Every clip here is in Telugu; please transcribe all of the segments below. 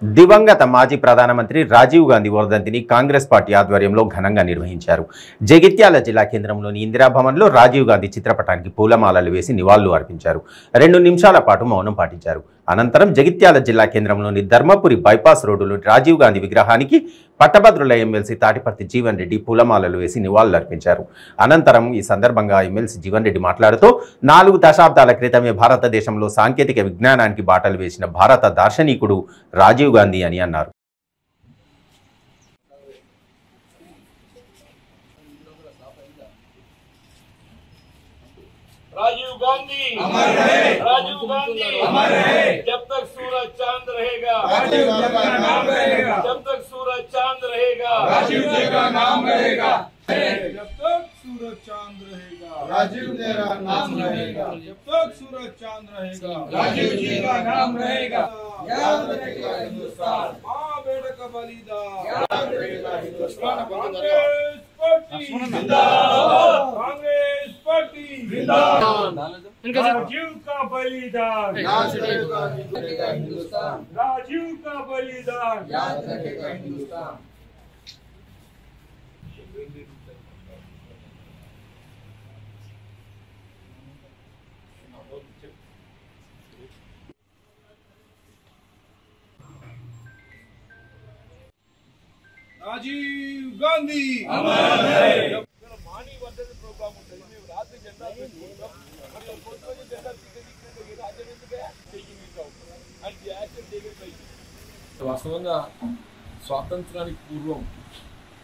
దివంగత మాజీ ప్రధానమంత్రి రాజీవ్ గాంధీ వర్ధంతిని కాంగ్రెస్ పార్టీ ఆధ్వర్యంలో ఘనంగా నిర్వహించారు. జగిత్యాల జిల్లా కేంద్రంలోని ఇందిరాభవన్లో రాజీవ్ గాంధీ చిత్రపటానికి పూలమాలలు వేసి నివాళులు అర్పించారు. 2 నిమిషాల పాటు మౌనం పాటించారు. అనంతరం జగిత్యాల జిల్లా కేంద్రంలోని ధర్మపురి బైపాస్ రోడ్డులో రాజీవ్ గాంధీ విగ్రహానికి పట్టభద్రుల ఎమ్మెల్సీ తాటిపర్తి జీవన్ రెడ్డి పూలమాలలు వేసి నివాళులు అర్పించారు. అనంతరం ఈ సందర్భంగా ఎమ్మెల్సీ జీవన్ రెడ్డి మాట్లాడుతూ 4 దశాబ్దాల క్రితమే భారతదేశంలో సాంకేతిక విజ్ఞానానికి బాటలు వేసిన భారత దార్శనికుడు రాజీవ్ గాంధీ అని అన్నారు. राजीव गांधी अमर है, राजीव गांधी अमर है। जब तक सूरज चांद रहेगा राजीव जी का नाम रहेगा, जब तक सूरज चांद रहेगा राजीव जी का नाम रहेगा, जब तक सूरज चांद रहेगा राजीव जी का नाम रहेगा, जब तक सूरज चांद रहेगा राजीव जी का नाम रहेगा। याद रखेगा हिंदुस्तान, माँ बेटे का बलिदान याद रखेगा हिंदुस्तान। कांग्रेस पार्टी जिंदाबाद, कांग्रेस पार्टी जिंदाबाद। राजीव का बलिदान याद रखेगा हिंदुस्तान, राजीव का बलिदान याद रखेगा हिंदुस्तान। राजीव गांधी अमर है। मानी वर्धन प्रोग्राम ఉంటుంది. మేము రాత్రి జెండా పెట్టుకుంటాం. మరి కొంతమంది జెండా తిరిగి రాజ్యం ఎందుకు చేయగలుగుతాం అని యాక్షన్ చేయగలుగుతాయి. వాస్తవంగా స్వాతంత్రానికి పూర్వం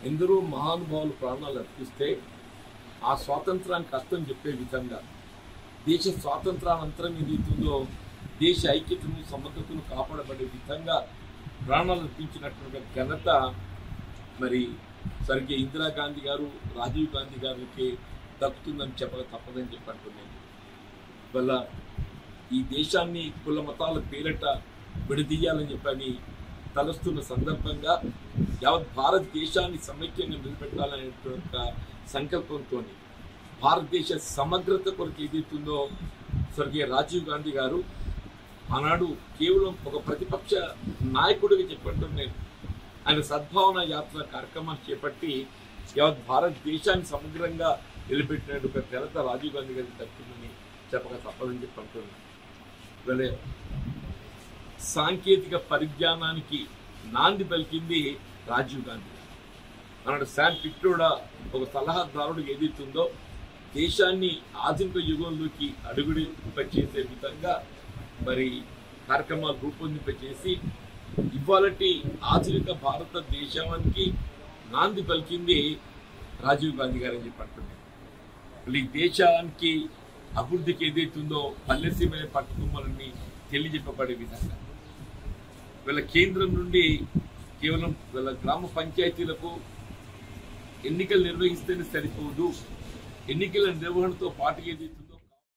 ఎందరో మహానుభావులు ప్రాణాలు అర్పిస్తే ఆ స్వాతంత్రానికి అర్థం చెప్పే విధంగా దేశ స్వాతంత్రానంతరం ఏదైతుందో దేశ ఐక్యతను సమగ్రతను కాపాడబడే విధంగా ప్రాణాలు అర్పించినటువంటి ఘనత మరి సరిగ్గా ఇందిరాగాంధీ గారు రాజీవ్ గాంధీ గారికి దక్కుతుందని చెప్పక తప్పదని చెప్పంటున్నాను. వల్ల ఈ దేశాన్ని కుల మతాల పేరిట విడదీయాలని చెప్పని తలస్తున్న సందర్భంగా యావత్ భారతదేశాన్ని సమైక్యంగా నిలబెట్టాలనేటువంటి సంకల్పంతో భారతదేశ సమగ్రత కొరకు ఏదైతుందో స్వర్గీయ రాజీవ్ గాంధీ గారు ఆనాడు కేవలం ఒక ప్రతిపక్ష నాయకుడిగా చెప్పంటున్నాను. ఆయన సద్భావన యాత్ర కార్యక్రమాన్ని చేపట్టి యావత్ భారతదేశాన్ని సమగ్రంగా నిలబెట్టిన ఒక ఘనత రాజీవ్ గాంధీ గారికి దక్కుతుందని చెప్పక తప్పదని చెప్పంటున్నాను. వీళ్ళ సాంకేతిక పరిజ్ఞానానికి నాంది పలికింది రాజీవ్ గాంధీ. ఆనాడు శామ్ పిట్రోడా ఒక సలహాదారుడు ఏదైతుందో దేశాన్ని ఆధునిక యుగంలోకి అడుగుడిపచేసే విధంగా మరి కార్యక్రమాలు రూపొందింపచేసి ఇవాళటి ఆధునిక భారతదేశానికి నాంది పలికింది రాజీవ్ గాంధీ గారు అని చెప్పంటున్నారు. ఈ దేశానికి అభివృద్ధికి ఏదైతుందో పల్లెసీమ పట్టుకుమ్మలని తెలియజెప్పబడే విధంగా వీళ్ళ కేంద్రం నుండి కేవలం వీళ్ళ గ్రామ పంచాయతీలకు ఎన్నికలు నిర్వహిస్తేనే సరిపోదు, ఎన్నికల నిర్వహణతో పాటు ఏదైతుందో